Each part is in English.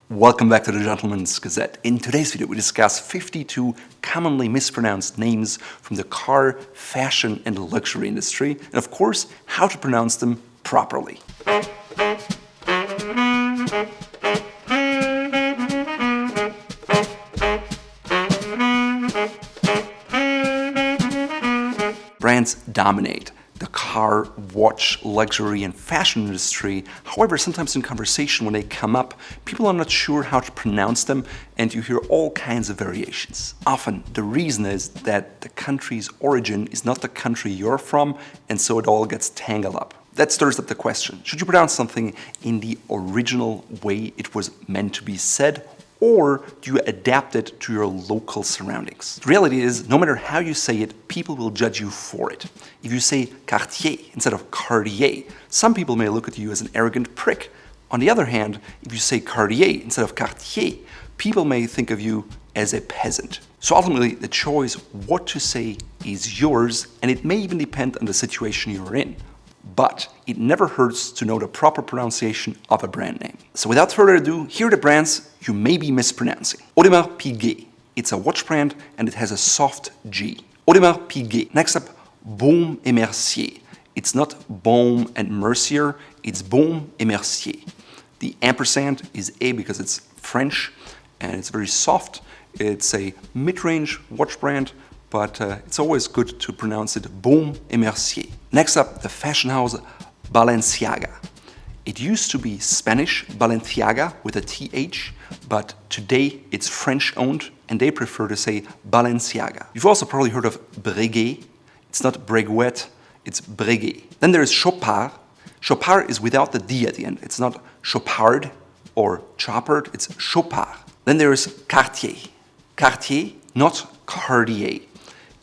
Welcome back to the Gentleman's Gazette. In today's video, we discuss 52 commonly mispronounced names from the car, fashion, and luxury industry, and of course, how to pronounce them properly. Brands dominate the car, watch, luxury, and fashion industry. However, sometimes in conversation when they come up, people are not sure how to pronounce them, and you hear all kinds of variations. Often, the reason is that the country's origin is not the country you're from, and so it all gets tangled up. That stirs up the question, should you pronounce something in the original way it was meant to be said, or do you adapt it to your local surroundings? The reality is, no matter how you say it, people will judge you for it. If you say Cartier instead of Cartier, some people may look at you as an arrogant prick. On the other hand, if you say Cartier instead of Cartier, people may think of you as a peasant. So ultimately, the choice what to say is yours, and it may even depend on the situation you're in. But it never hurts to know the proper pronunciation of a brand name. So without further ado, here are the brands you may be mispronouncing. Audemars Piguet. It's a watch brand and it has a soft G. Audemars Piguet. Next up, Baume Mercier. It's not Baume and Mercier, it's Baume Mercier. The ampersand is A because it's French and it's very soft. It's a mid-range watch brand, but it's always good to pronounce it Baume Mercier. Next up, the fashion house Balenciaga. It used to be Spanish Balenciaga with a TH, but today it's French owned and they prefer to say Balenciaga. You've also probably heard of Breguet. It's not Breguet, it's Breguet. Then there is Chopard. Chopard is without the D at the end. It's not Chopard or Chopard, it's Chopard. Then there is Cartier. Cartier, not Cartier.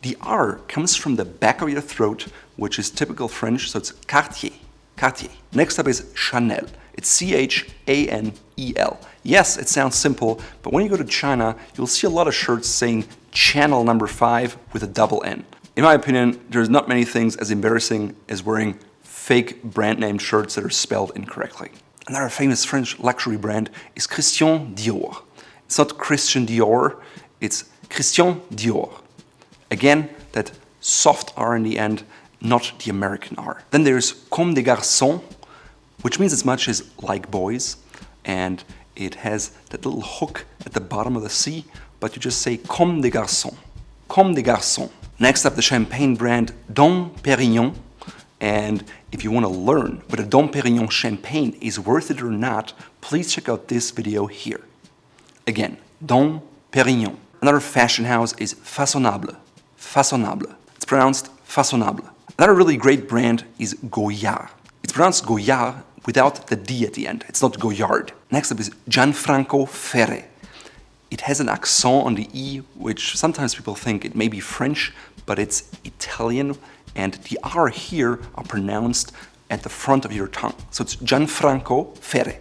The R comes from the back of your throat, which is typical French, so it's Cartier. Cartier. Next up is Chanel. It's C-H-A-N-E-L. Yes, it sounds simple, but when you go to China, you'll see a lot of shirts saying Channel number 5 with a double N. In my opinion, there's not many things as embarrassing as wearing fake brand name shirts that are spelled incorrectly. Another famous French luxury brand is Christian Dior. It's not Christian Dior, it's Christian Dior. Again, that soft R in the end, not the American R. Then there's Comme Des Garçons, which means as much as like boys, and it has that little hook at the bottom of the C, but you just say Comme des Garçons. Comme des Garçons. Next up, the champagne brand Dom Pérignon, and if you want to learn whether Dom Pérignon champagne is worth it or not, please check out this video here. Again, Dom Pérignon. Another fashion house is Façonnable. Façonnable. It's pronounced Façonnable. Another really great brand is Goyard. It's pronounced Goyard without the D at the end. It's not Goyard. Next up is Gianfranco Ferré. It has an accent on the E, which sometimes people think it may be French, but it's Italian, and the R here are pronounced at the front of your tongue. So it's Gianfranco Ferré.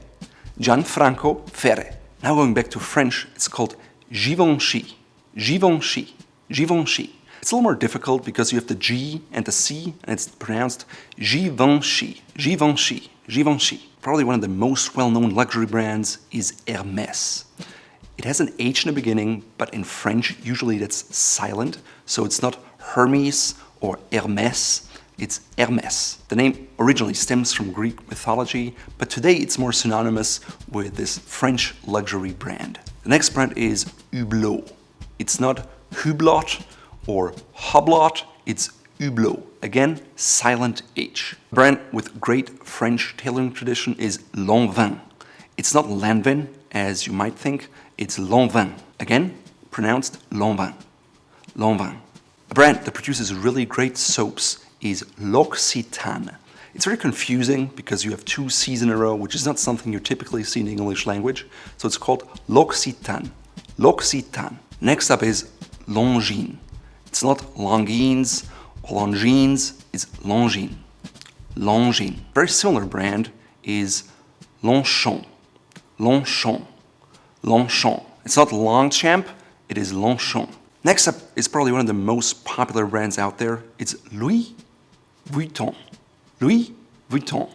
Gianfranco Ferré. Now going back to French, it's called Givenchy. Givenchy. Givenchy. It's a little more difficult because you have the G and the C, and it's pronounced Givenchy, Givenchy, Givenchy. Probably one of the most well-known luxury brands is Hermès. It has an H in the beginning, but in French, usually that's silent, so it's not Hermes or Hermès, it's Hermès. The name originally stems from Greek mythology, but today it's more synonymous with this French luxury brand. The next brand is Hublot. It's not Hublot or Hublot, it's Hublot. Again, silent H. A brand with great French tailoring tradition is Lanvin. It's not Lanvin, as you might think, it's Lanvin. Again, pronounced Lanvin. Lanvin. A brand that produces really great soaps is L'Occitane. It's very confusing because you have two C's in a row, which is not something you typically see in the English language, so it's called L'Occitane. L'Occitane. Next up is Longines. It's not Longines or Longines, it's Longines. Longines. Very similar brand is Longchamp. Longchamp. Longchamp. It's not Longchamp, it is Longchamp. Next up is probably one of the most popular brands out there. It's Louis Vuitton. Louis Vuitton.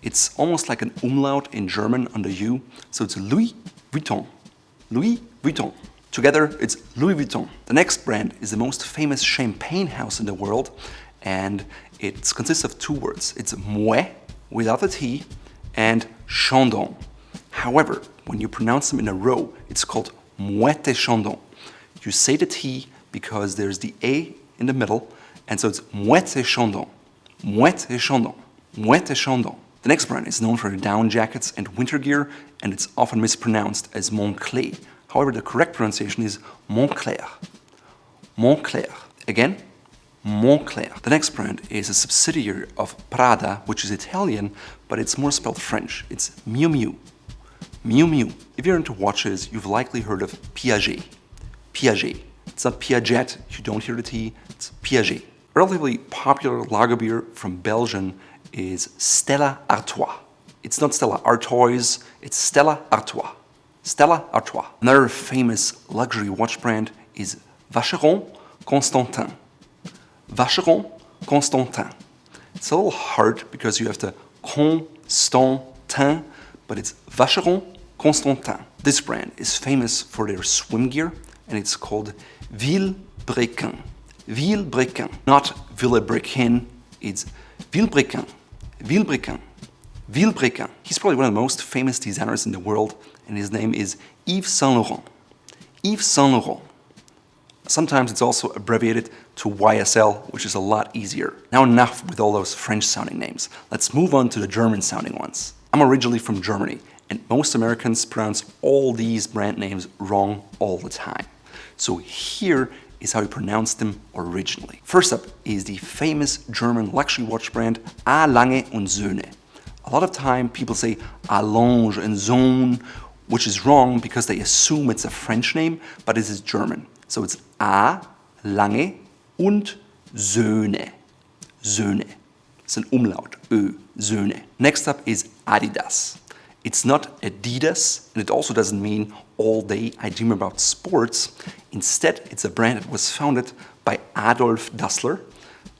It's almost like an umlaut in German on the U, so it's Louis Vuitton. Louis Vuitton. Together, it's Louis Vuitton. The next brand is the most famous champagne house in the world, and it consists of two words. It's Moet, without the T, and Chandon. However, when you pronounce them in a row, it's called Moet Et Chandon. You say the T because there's the A in the middle, and so it's Moet Et Chandon. Moet Et Chandon. Moet Et Chandon. The next brand is known for their down jackets and winter gear, and it's often mispronounced as Moncler. However, the correct pronunciation is Moncler. Moncler. Again, Moncler. The next brand is a subsidiary of Prada, which is Italian, but it's more spelled French. It's Miu Miu. Miu Miu. If you're into watches, you've likely heard of Piaget. Piaget. It's not Piaget, you don't hear the T, it's Piaget. A relatively popular lager beer from Belgium is Stella Artois. It's not Stella Artois, it's Stella Artois. Stella Artois. Another famous luxury watch brand is Vacheron Constantin. Vacheron Constantin. It's a little hard because you have the Constantin, but it's Vacheron Constantin. This brand is famous for their swim gear, and it's called Vilebrequin. Vilebrequin. Not Vilebrequin, it's Vilebrequin. Vilebrequin. Vilebrequin. He's probably one of the most famous designers in the world, and his name is Yves Saint Laurent. Yves Saint Laurent. Sometimes it's also abbreviated to YSL, which is a lot easier. Now enough with all those French-sounding names. Let's move on to the German-sounding ones. I'm originally from Germany, and most Americans pronounce all these brand names wrong all the time. So here is how you pronounce them originally. First up is the famous German luxury watch brand A. Lange Sohne. A lot of time people say A. Lange Sohne, which is wrong because they assume it's a French name, but it is German. So it's A. Lange und Sohne. Sohne. It's an umlaut, Ö, Sohne. Next up is Adidas. It's not Adidas, and it also doesn't mean all day I dream about sports. Instead, it's a brand that was founded by Adolf Dassler,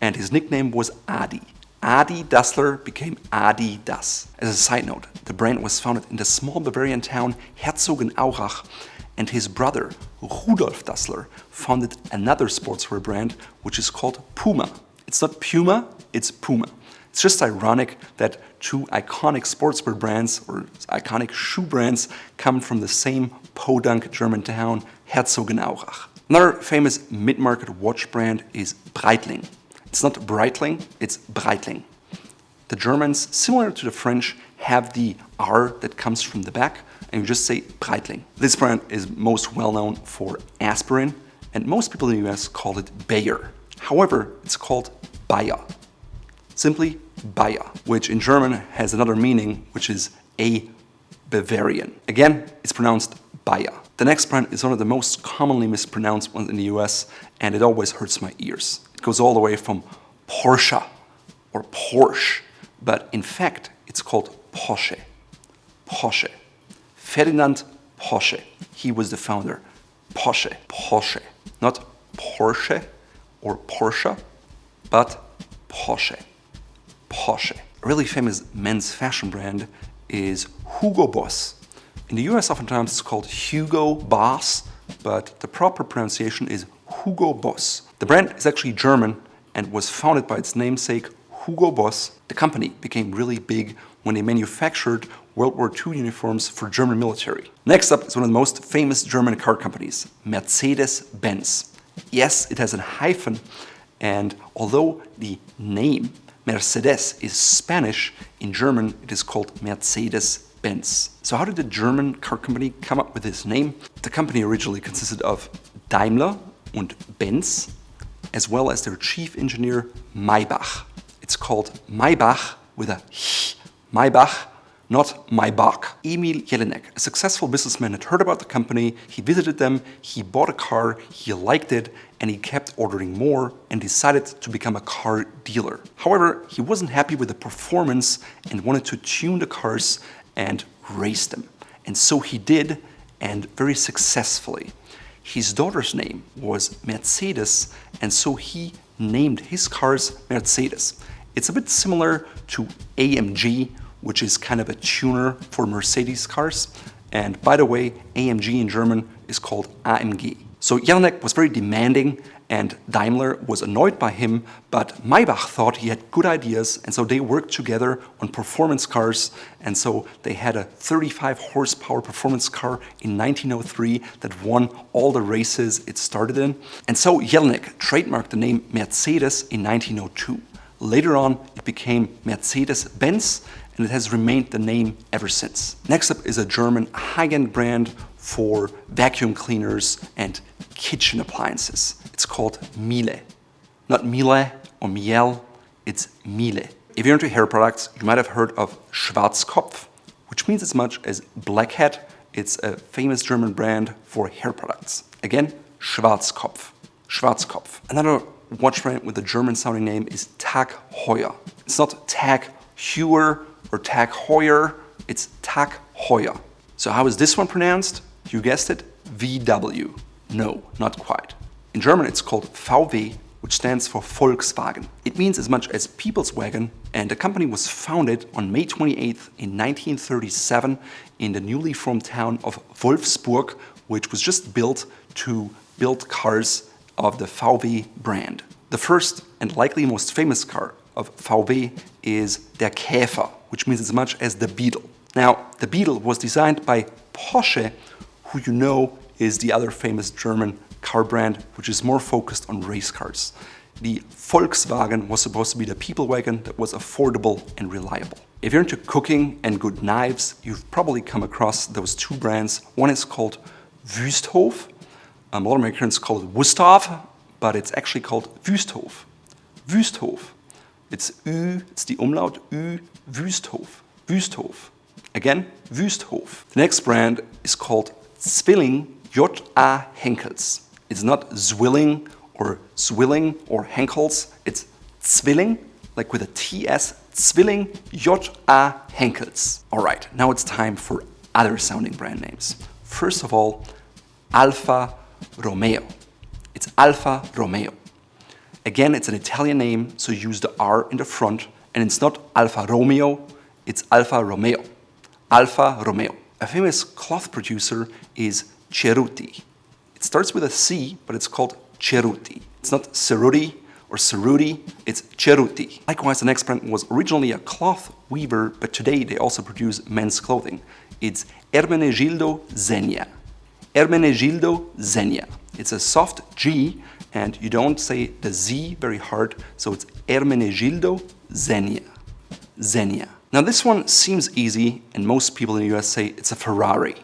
and his nickname was Adi. Adi Dassler became Adidas. As a side note, the brand was founded in the small Bavarian town Herzogenaurach, and his brother, Rudolf Dassler, founded another sportswear brand, which is called Puma. It's not Puma, it's Puma. It's just ironic that two iconic sportswear brands or iconic shoe brands come from the same podunk German town, Herzogenaurach. Another famous mid-market watch brand is Breitling. It's not Breitling, it's Breitling. The Germans, similar to the French, have the R that comes from the back, and you just say Breitling. This brand is most well known for aspirin, and most people in the US call it Bayer. However, it's called Bayer. Simply Bayer, which in German has another meaning, which is a Bavarian. Again, it's pronounced Bayer. The next brand is one of the most commonly mispronounced ones in the US, and it always hurts my ears. It goes all the way from Porsche or Porsche, but in fact, it's called Porsche. Porsche. Ferdinand Porsche. He was the founder. Porsche. Porsche. Not Porsche or Porsche, but Porsche. Porsche. A really famous men's fashion brand is Hugo Boss. In the US, oftentimes it's called Hugo Boss, but the proper pronunciation is Hugo Boss. The brand is actually German and was founded by its namesake, Hugo Boss. The company became really big when they manufactured World War II uniforms for German military. Next up is one of the most famous German car companies, Mercedes-Benz. Yes, it has a hyphen, and although the name Mercedes is Spanish, in German it is called Mercedes-Benz. So how did the German car company come up with this name? The company originally consisted of Daimler and Benz, as well as their chief engineer Maybach. It's called Maybach with a H. Maybach, not Maybach. Emil Jelinek, a successful businessman, had heard about the company, he visited them, he bought a car, he liked it, and he kept ordering more and decided to become a car dealer. However, he wasn't happy with the performance and wanted to tune the cars and race them. And so he did, and very successfully. His daughter's name was Mercedes, and so he named his cars Mercedes. It's a bit similar to AMG, which is kind of a tuner for Mercedes cars. And by the way, AMG in German is called AMG. So Jelinek was very demanding and Daimler was annoyed by him, but Maybach thought he had good ideas, and so they worked together on performance cars, and so they had a 35 horsepower performance car in 1903 that won all the races it started in. And so Jelinek trademarked the name Mercedes in 1902. Later on, it became Mercedes-Benz, and it has remained the name ever since. Next up is a German high-end brand for vacuum cleaners and kitchen appliances. It's called Miele. Not Miele or Miele, it's Miele. If you're into hair products, you might have heard of Schwarzkopf, which means as much as blackhead. It's a famous German brand for hair products. Again, Schwarzkopf. Schwarzkopf. Another watch brand with a German sounding name is Tag Heuer. It's not Tag Heuer or Tag Heuer, it's Tag Heuer. So how is this one pronounced? You guessed it, VW. No, not quite. In German it's called VW, which stands for Volkswagen. It means as much as People's Wagon, and the company was founded on May 28th in 1937 in the newly formed town of Wolfsburg, which was just built to build cars of the VW brand. The first and likely most famous car of VW is der Käfer, which means as much as the Beetle. Now, the Beetle was designed by Porsche, who you know is the other famous German car brand, which is more focused on race cars. The Volkswagen was supposed to be the people wagon that was affordable and reliable. If you're into cooking and good knives, you've probably come across those two brands. One is called Wüsthof. A lot of Americans call it Wusthof, but it's actually called Wüsthof. Wüsthof. It's Ü, it's the umlaut Ü, Wüsthof. Wüsthof. Again, Wüsthof. The next brand is called Zwilling J.A. Henkels. It's not Zwilling or Henkels. It's Zwilling, like with a TS. Zwilling J.A. Henkels. All right, now it's time for other sounding brand names. First of all, Alfa Romeo. It's Alfa Romeo. Again, it's an Italian name, so use the R in the front, and it's not Alfa Romeo, it's Alfa Romeo. Alfa Romeo. A famous cloth producer is Cerruti. It starts with a C, but it's called Cerruti. It's not Cerruti or Cerruti, it's Cerruti. Likewise, the next brand was originally a cloth weaver, but today they also produce men's clothing. It's Ermenegildo Zegna. Ermenegildo Zegna. It's a soft G, and you don't say the Z very hard, so it's Ermenegildo Zegna. Zegna. Now this one seems easy, and most people in the US say it's a Ferrari.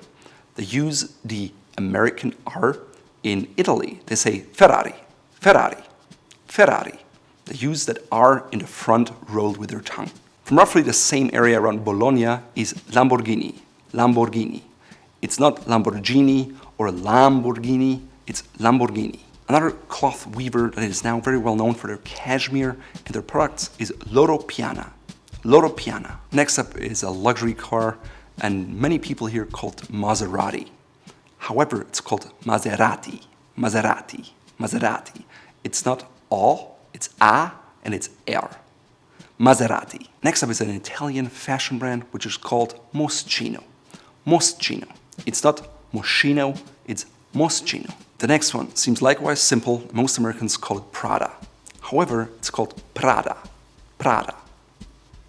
They use the American R. In Italy, they say Ferrari, Ferrari, Ferrari. They use that R in the front rolled with their tongue. From roughly the same area around Bologna is Lamborghini, Lamborghini. It's not Lamborghini or Lamborghini, it's Lamborghini. Another cloth weaver that is now very well known for their cashmere and their products is Loro Piana. Loro Piana. Next up is a luxury car, and many people here call it Maserati. However, it's called Maserati, Maserati, Maserati. It's not A, it's A, and it's R. Maserati. Next up is an Italian fashion brand which is called Moschino. Moschino. It's not Moschino, it's Moschino. The next one seems likewise simple. Most Americans call it Prada. However, it's called Prada, Prada,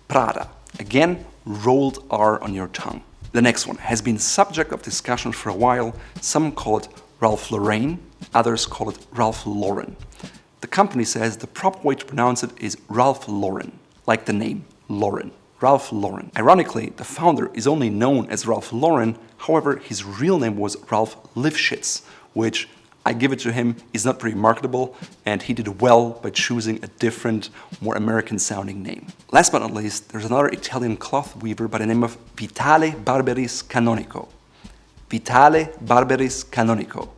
Prada. Again, rolled R on your tongue. The next one has been subject of discussion for a while. Some call it Ralph Lauren, others call it Ralph Lauren. The company says the proper way to pronounce it is Ralph Lauren, like the name Lauren. Ralph Lauren. Ironically, the founder is only known as Ralph Lauren. However, his real name was Ralph Lifshitz, which, I give it to him, is not very marketable, and he did well by choosing a different, more American-sounding name. Last but not least, there's another Italian cloth weaver by the name of Vitale Barberis Canonico. Vitale Barberis Canonico.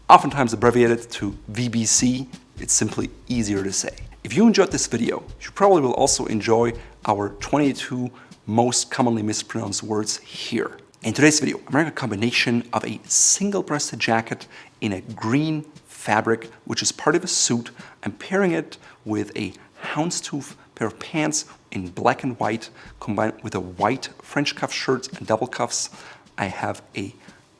Oftentimes abbreviated to VBC, it's simply easier to say. If you enjoyed this video, you probably will also enjoy our 22 most commonly mispronounced words here. In today's video, I'm wearing a combination of a single-breasted jacket in a green fabric, which is part of a suit. I'm pairing it with a houndstooth pair of pants in black and white, combined with a white French cuff shirt and double cuffs. I have a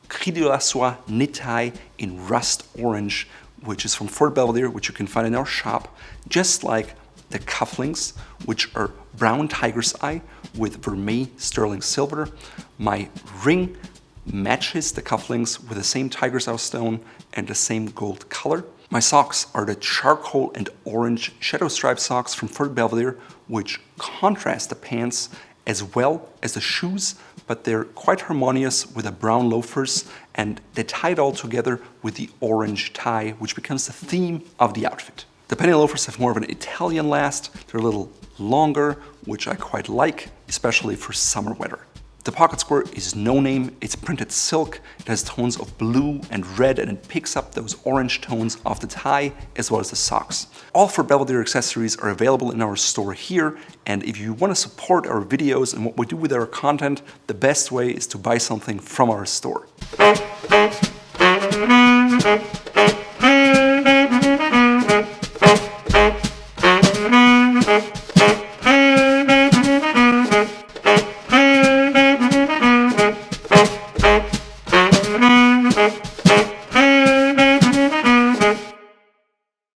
Cri de la Soie knit tie in rust orange, which is from Fort Belvedere, which you can find in our shop, just like the cufflinks, which are brown tiger's eye with vermeil sterling silver. My ring matches the cufflinks with the same tiger's eye stone and the same gold color. My socks are the charcoal and orange shadow stripe socks from Fort Belvedere, which contrast the pants as well as the shoes, but they're quite harmonious with the brown loafers, and they tie it all together with the orange tie, which becomes the theme of the outfit. The penny loafers have more of an Italian last. They're a little longer, which I quite like, especially for summer weather. The pocket square is no name. It's printed silk. It has tones of blue and red, and it picks up those orange tones of the tie as well as the socks. All Fort Belvedere accessories are available in our store here, and if you want to support our videos and what we do with our content, the best way is to buy something from our store.